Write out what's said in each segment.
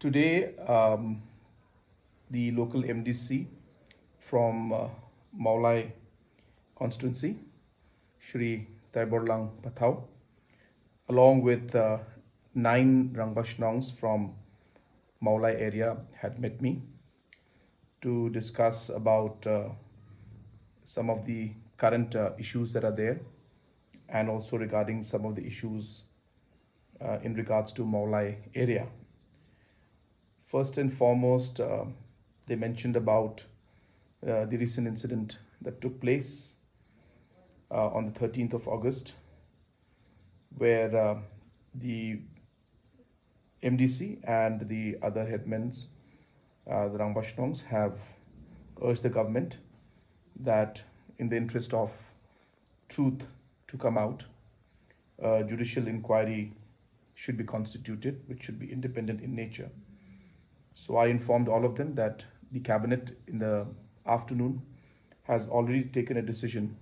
Today, the local MDC from Mawlai constituency, Shri Taiborlang Pathau, along with 9 Rangbashnongs from Mawlai area had met me to discuss about some of the current issues that are there, and also regarding some of the issues in regards to Mawlai area. First and foremost, they mentioned about the recent incident that took place on the 13th of August, where the MDC and the other headmen, the Rangbashnongs, have urged the government that in the interest of truth to come out, a judicial inquiry should be constituted, which should be independent in nature. So I informed all of them that the cabinet in the afternoon has already taken a decision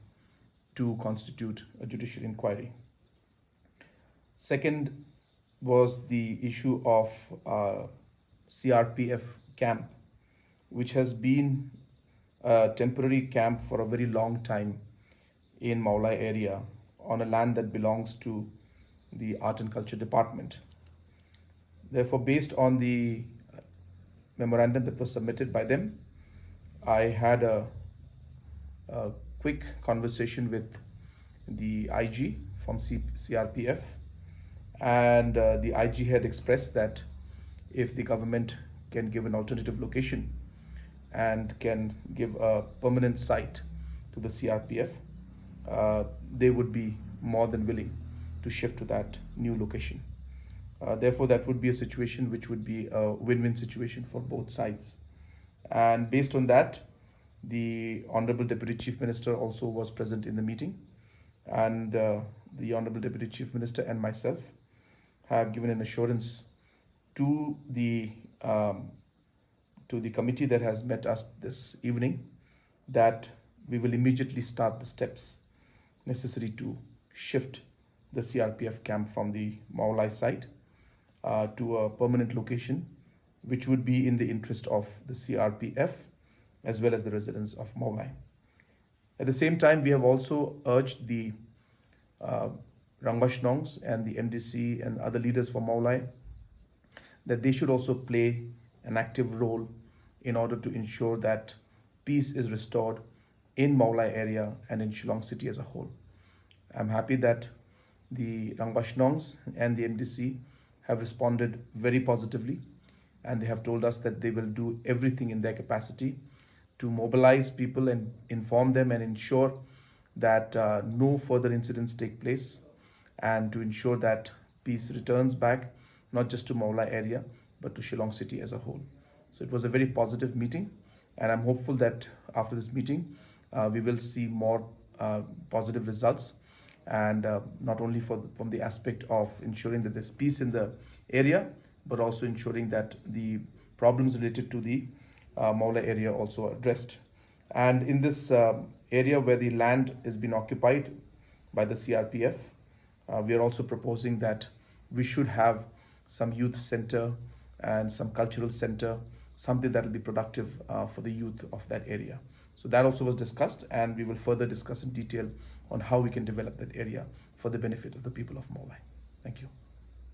to constitute a judicial inquiry. Second was the issue of CRPF Camp, which has been a temporary camp for a very long time in Mawlai area on a land that belongs to the Art and Culture Department. Therefore, based on the memorandum that was submitted by them, I had a quick conversation with the IG from CRPF, and the IG had expressed that if the government can give an alternative location and can give a permanent site to the CRPF, they would be more than willing to shift to that new location. Therefore, that would be a situation which would be a win-win situation for both sides. And based on that, the Honorable Deputy Chief Minister also was present in the meeting, and the Honorable Deputy Chief Minister and myself have given an assurance to the committee that has met us this evening that we will immediately start the steps necessary to shift the CRPF camp from the Mawlai site to a permanent location, which would be in the interest of the CRPF as well as the residents of Mawlai. At the same time, we have also urged the Rangbashnongs and the MDC and other leaders for Mawlai that they should also play an active role in order to ensure that peace is restored in Mawlai area and in Shillong city as a whole. I'm happy that the Rangbashnongs and the MDC have responded very positively, and they have told us that they will do everything in their capacity to mobilize people and inform them and ensure that no further incidents take place, and to ensure that peace returns back, not just to Mawlai area, but to Shillong city as a whole. So it was a very positive meeting, and I'm hopeful that after this meeting, we will see more positive results, and not only from the aspect of ensuring that there's peace in the area, but also ensuring that the problems related to the Mawlai area also are addressed. And in this area where the land is being occupied by the CRPF, we are also proposing that we should have some youth center and some cultural center, something that will be productive for the youth of that area. So that also was discussed, and we will further discuss in detail on how we can develop that area for the benefit of the people of Mawlai. Thank you.